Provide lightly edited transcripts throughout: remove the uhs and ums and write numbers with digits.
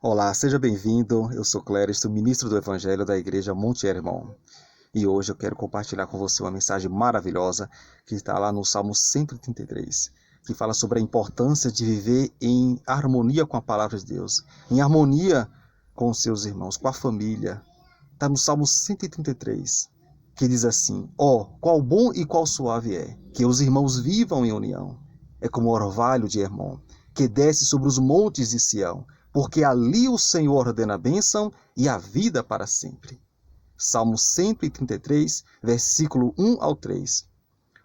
Olá, seja bem-vindo. Eu sou Clériston, ministro do Evangelho da Igreja Monte Hermon. E hoje eu quero compartilhar com você uma mensagem maravilhosa que está lá no Salmo 133, que fala sobre a importância de viver em harmonia com a palavra de Deus, em harmonia com os seus irmãos, com a família. Está no Salmo 133, que diz assim: qual bom e qual suave é, que os irmãos vivam em união. É como o orvalho de Hermon, que desce sobre os montes de Sião, porque ali o Senhor ordena a bênção e a vida para sempre. Salmo 133, versículo 1 ao 3.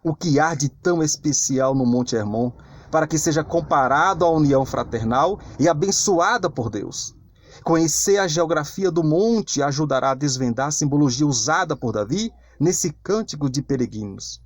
O que há de tão especial no Monte Hermon, para que seja comparado à união fraternal e abençoada por Deus? Conhecer a geografia do monte ajudará a desvendar a simbologia usada por Davi nesse cântico de peregrinos.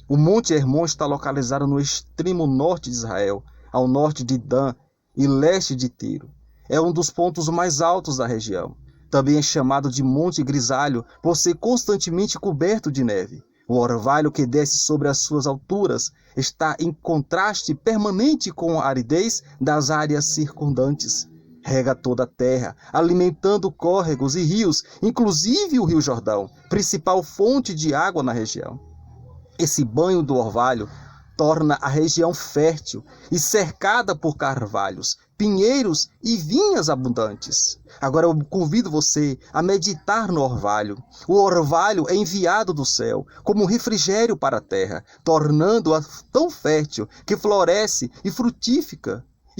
O Monte Hermon está localizado no extremo norte de Israel, ao norte de Dan e leste de Tiro. É um dos pontos mais altos da região. Também é chamado de Monte Grisalho por ser constantemente coberto de neve. O orvalho que desce sobre as suas alturas está em contraste permanente com a aridez das áreas circundantes. Rega toda a terra, alimentando córregos e rios, inclusive o Rio Jordão, principal fonte de água na região. Esse banho do orvalho torna a região fértil e cercada por carvalhos, pinheiros e vinhas abundantes. Agora eu convido você a meditar no orvalho. O orvalho é enviado do céu como um refrigério para a terra, tornando-a tão fértil que floresce e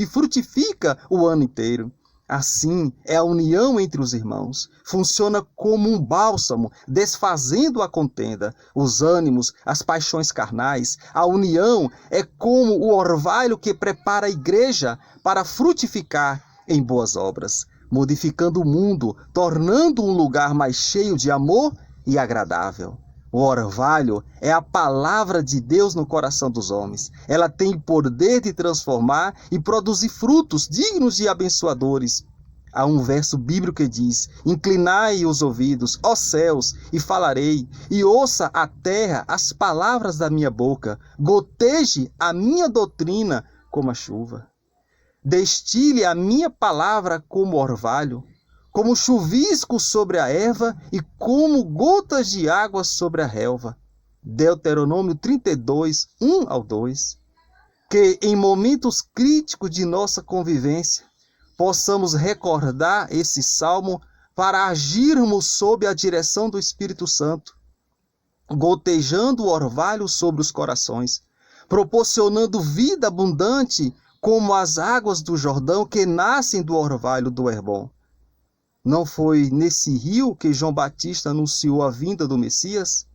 frutifica o ano inteiro. Assim é a união entre os irmãos. Funciona como um bálsamo, desfazendo a contenda, os ânimos, as paixões carnais. A união é como o orvalho que prepara a igreja para frutificar em boas obras, modificando o mundo, tornando um lugar mais cheio de amor e agradável. O orvalho é a palavra de Deus no coração dos homens. Ela tem o poder de transformar e produzir frutos dignos e abençoadores. Há um verso bíblico que diz: inclinai os ouvidos, ó céus, e falarei, e ouça a terra as palavras da minha boca. Goteje a minha doutrina como a chuva. Destile a minha palavra como orvalho, como chuvisco sobre a erva e como gotas de água sobre a relva. Deuteronômio 32, 1 ao 2. Que em momentos críticos de nossa convivência, possamos recordar esse salmo para agirmos sob a direção do Espírito Santo, gotejando o orvalho sobre os corações, proporcionando vida abundante como as águas do Jordão que nascem do orvalho do Hermon. Não foi nesse rio que João Batista anunciou a vinda do Messias?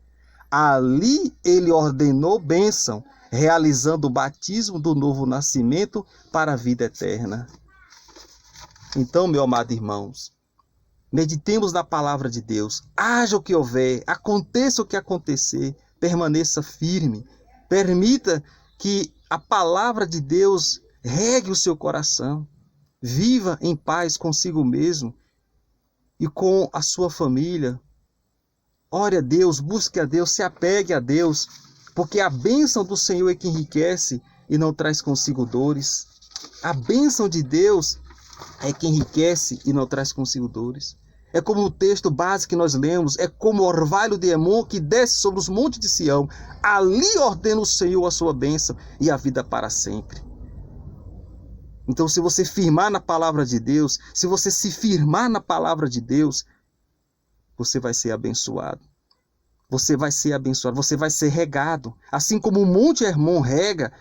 Ali ele ordenou bênção, realizando o batismo do novo nascimento para a vida eterna. Então, meu amado irmãos, meditemos na palavra de Deus. Haja o que houver, aconteça o que acontecer, permaneça firme. Permita que a palavra de Deus regue o seu coração. Viva em paz consigo mesmo e com a sua família. Ore a Deus, busque a Deus, se apegue a Deus, porque a bênção do Senhor é que enriquece e não traz consigo dores. A bênção de Deus é que enriquece e não traz consigo dores. É como o texto básico que nós lemos, é como o orvalho de Hermon que desce sobre os montes de Sião. Ali ordena o Senhor a sua bênção e a vida para sempre. Então, se você firmar na palavra de Deus, se você se firmar na palavra de Deus, você vai ser abençoado. Você vai ser abençoado, você vai ser regado. Assim como o Monte Hermon rega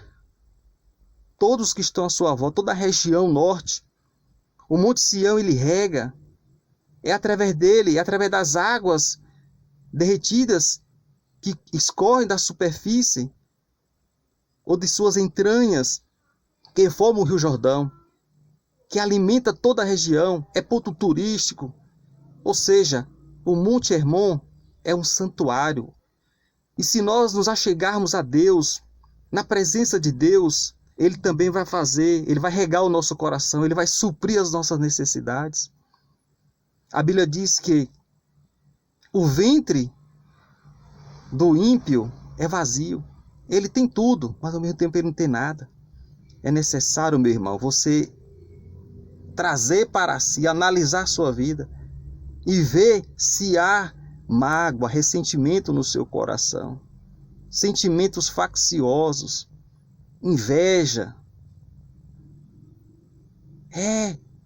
todos que estão à sua volta, toda a região norte. O Monte Sião, ele rega. É através dele, é através das águas derretidas que escorrem da superfície ou de suas entranhas, que forma o Rio Jordão, que alimenta toda a região, é ponto turístico. Ou seja, o Monte Hermon é um santuário. E se nós nos achegarmos a Deus, na presença de Deus, Ele também vai fazer, Ele vai regar o nosso coração, Ele vai suprir as nossas necessidades. A Bíblia diz que o ventre do ímpio é vazio. Ele tem tudo, mas ao mesmo tempo ele não tem nada. É necessário, meu irmão, você trazer para si, analisar sua vida e ver se há mágoa, ressentimento no seu coração, sentimentos facciosos, inveja,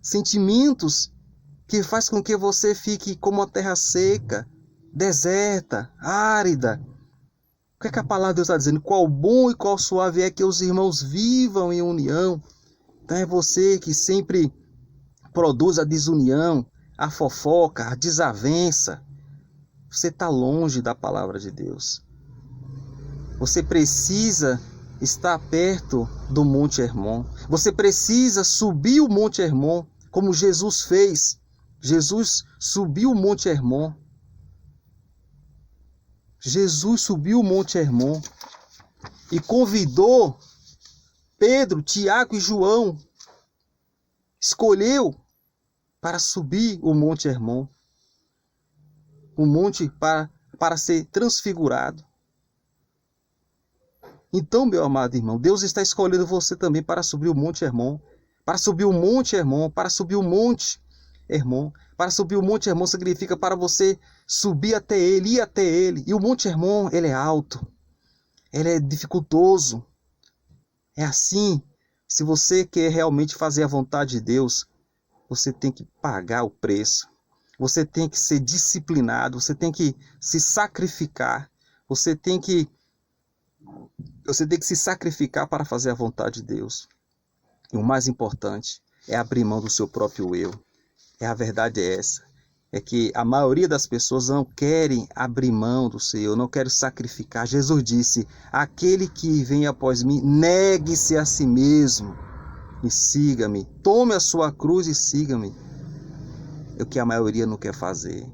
sentimentos que faz com que você fique como uma terra seca, deserta, árida. O que é que a palavra de Deus está dizendo? Qual bom e qual suave é que os irmãos vivam em união. Então é você que sempre produz a desunião, a fofoca, a desavença. Você está longe da palavra de Deus. Você precisa estar perto do Monte Hermon. Você precisa subir o Monte Hermon, como Jesus fez. Jesus subiu o Monte Hermon. Jesus subiu o Monte Hermon e convidou Pedro, Tiago e João. Escolheu para subir o Monte Hermon. O monte para ser transfigurado. Então, meu amado irmão, Deus está escolhendo você também para subir o Monte Hermon. Para subir o Monte Hermon, para subir o Monte Hermon. Para subir o Monte Hermon significa para você subir até ele, ir até ele. E o Monte Hermon, ele é alto. Ele é dificultoso. É assim, se você quer realmente fazer a vontade de Deus, você tem que pagar o preço. Você tem que ser disciplinado, você tem que se sacrificar. Você tem que se sacrificar para fazer a vontade de Deus. E o mais importante é abrir mão do seu próprio eu. A verdade é essa. É que a maioria das pessoas não querem abrir mão do seu eu, não querem sacrificar. Jesus disse, aquele que vem após mim, negue-se a si mesmo e siga-me. Tome a sua cruz e siga-me. É o que a maioria não quer fazer.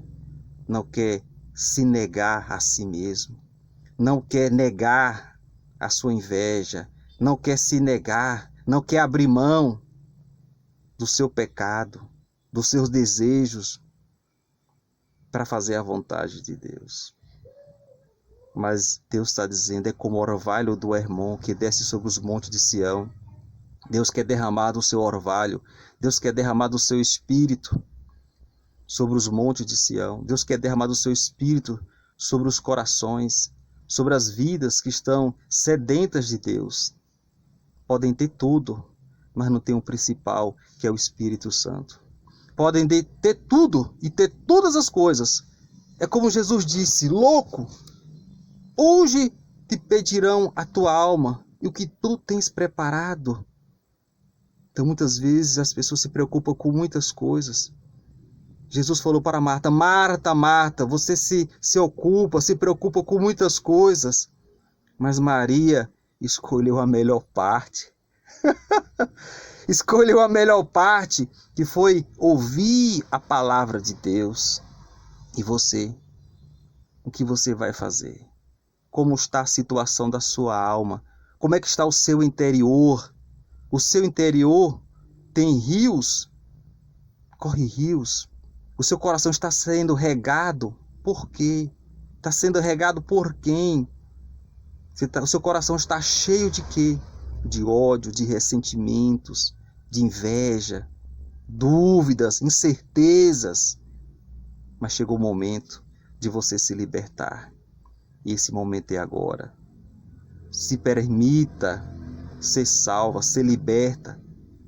Não quer se negar a si mesmo. Não quer negar a sua inveja. Não quer se negar. Não quer abrir mão do seu pecado, dos seus desejos, para fazer a vontade de Deus. Mas Deus está dizendo, é como o orvalho do Hermon que desce sobre os montes de Sião. Deus quer derramar do seu orvalho. Deus quer derramar do seu espírito sobre os montes de Sião. Deus quer derramar do seu espírito sobre os corações, sobre as vidas que estão sedentas de Deus. Podem ter tudo, mas não tem o principal, que é o Espírito Santo. Podem ter tudo e ter todas as coisas. É como Jesus disse, louco, hoje te pedirão a tua alma e o que tu tens preparado. Então muitas vezes as pessoas se preocupam com muitas coisas. Jesus falou para Marta, Marta, Marta, você se ocupa, se preocupa com muitas coisas, mas Maria escolheu a melhor parte. Escolheu a melhor parte, que foi ouvir a palavra de Deus. E você? O que você vai fazer? Como está a situação da sua alma? Como é que está o seu interior? O seu interior tem rios? Corre rios. O seu coração está sendo regado? Por quê? Está sendo regado por quem? O seu coração está cheio de quê? De ódio, de ressentimentos, de inveja, dúvidas, incertezas. Mas chegou o momento de você se libertar. E esse momento é agora. Se permita ser salva, ser liberta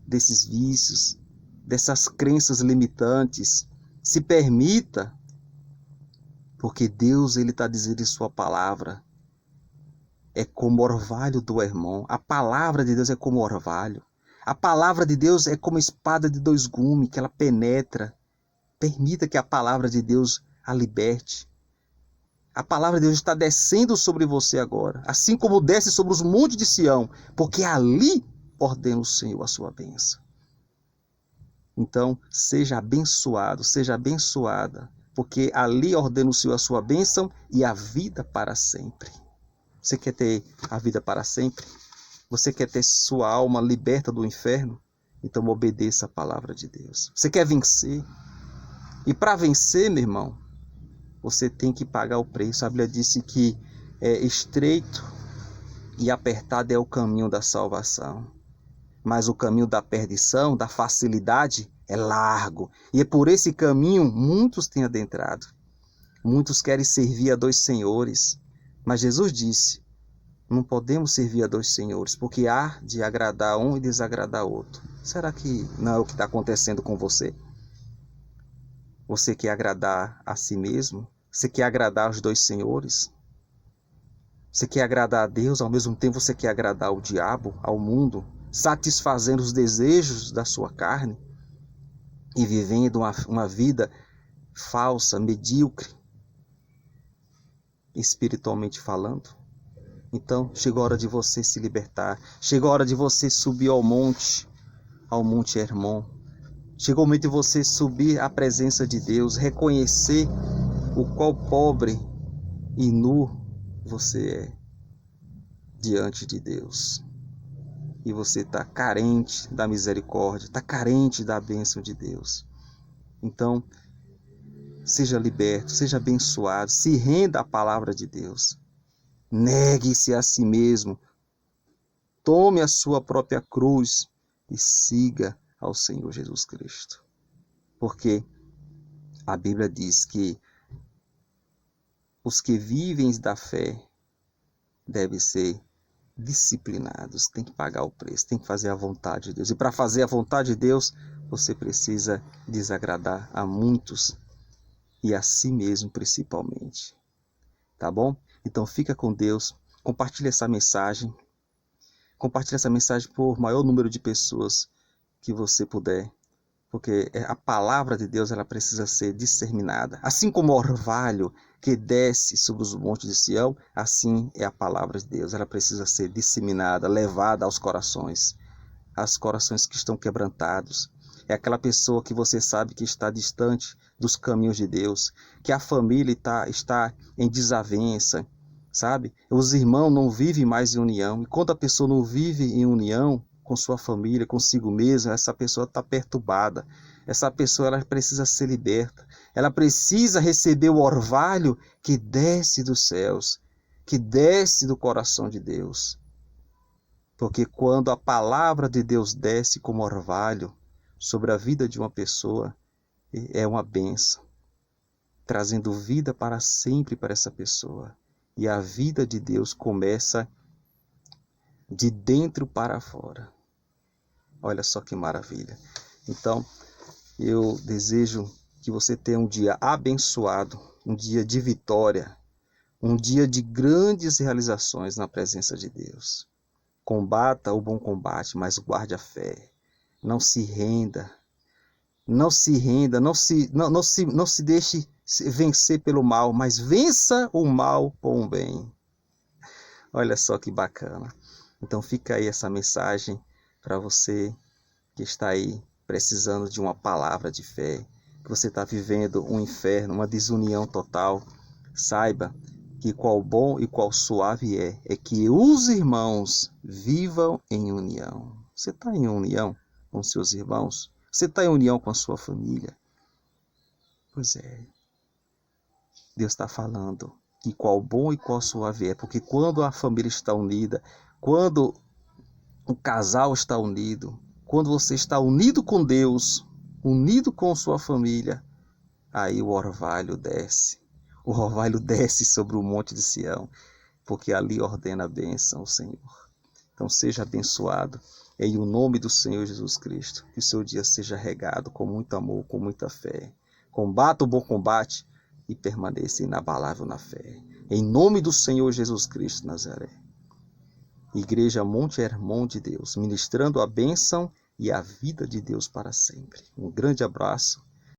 desses vícios, dessas crenças limitantes. Se permita, porque Deus está dizendo em sua palavra, é como o orvalho do Hermon. A palavra de Deus é como orvalho. A palavra de Deus é como espada de dois gumes, que ela penetra. Permita que a palavra de Deus a liberte. A palavra de Deus está descendo sobre você agora, assim como desce sobre os montes de Sião, porque ali ordena o Senhor a sua bênção. Então, seja abençoado, seja abençoada, porque ali ordena o Senhor a sua bênção e a vida para sempre. Você quer ter a vida para sempre? Você quer ter sua alma liberta do inferno? Então obedeça a palavra de Deus. Você quer vencer? E para vencer, meu irmão, você tem que pagar o preço. A Bíblia disse que estreito e apertado é o caminho da salvação. Mas o caminho da perdição, da facilidade, é largo. E é por esse caminho muitos têm adentrado. Muitos querem servir a dois senhores. Mas Jesus disse, não podemos servir a dois senhores, porque há de agradar um e desagradar outro. Será que não é o que está acontecendo com você? Você quer agradar a si mesmo? Você quer agradar os dois senhores? Você quer agradar a Deus, ao mesmo tempo você quer agradar ao diabo, ao mundo, satisfazendo os desejos da sua carne e vivendo uma vida falsa, medíocre, espiritualmente falando? Então, chegou a hora de você se libertar. Chegou a hora de você subir ao Monte Hermon. Chegou o momento de você subir à presença de Deus, reconhecer o qual pobre e nu você é diante de Deus. E você está carente da misericórdia, está carente da bênção de Deus. Então, seja liberto, seja abençoado, se renda à palavra de Deus. Negue-se a si mesmo, tome a sua própria cruz e siga ao Senhor Jesus Cristo. Porque a Bíblia diz que os que vivem da fé devem ser disciplinados, tem que pagar o preço, tem que fazer a vontade de Deus. E para fazer a vontade de Deus, você precisa desagradar a muitos e a si mesmo principalmente. Tá bom? Então fica com Deus, compartilhe essa mensagem por maior número de pessoas que você puder, porque a palavra de Deus ela precisa ser disseminada. Assim como o orvalho que desce sobre os montes de Sião, assim é a palavra de Deus. Ela precisa ser disseminada, levada aos corações que estão quebrantados. É aquela pessoa que você sabe que está distante dos caminhos de Deus, que a família está em desavença, sabe? Os irmãos não vivem mais em união. E quando a pessoa não vive em união com sua família, consigo mesma, essa pessoa está perturbada. Essa pessoa ela precisa ser liberta. Ela precisa receber o orvalho que desce dos céus, que desce do coração de Deus. Porque quando a palavra de Deus desce como orvalho sobre a vida de uma pessoa, é uma bênção, trazendo vida para sempre para essa pessoa. E a vida de Deus começa de dentro para fora. Olha só que maravilha. Então, eu desejo que você tenha um dia abençoado, um dia de vitória, um dia de grandes realizações na presença de Deus. Combata o bom combate, mas guarde a fé. Não se renda. Não se renda, não se deixe vencer pelo mal, mas vença o mal com o bem. Olha só que bacana. Então fica aí essa mensagem para você que está aí precisando de uma palavra de fé, que você está vivendo um inferno, uma desunião total. Saiba que qual bom e qual suave é que os irmãos vivam em união. Você está em união com seus irmãos? Você está em união com a sua família? Pois é. Deus está falando que qual bom e qual suave é, porque quando a família está unida, quando o casal está unido, quando você está unido com Deus, unido com sua família, aí o orvalho desce. O orvalho desce sobre o monte de Sião, porque ali ordena a bênção o Senhor. Então seja abençoado em o nome do Senhor Jesus Cristo. Que o seu dia seja regado com muito amor, com muita fé. Combata o bom combate e permaneça inabalável na fé. Em nome do Senhor Jesus Cristo Nazaré. Igreja Monte Hermon de Deus, ministrando a bênção e a vida de Deus para sempre. Um grande abraço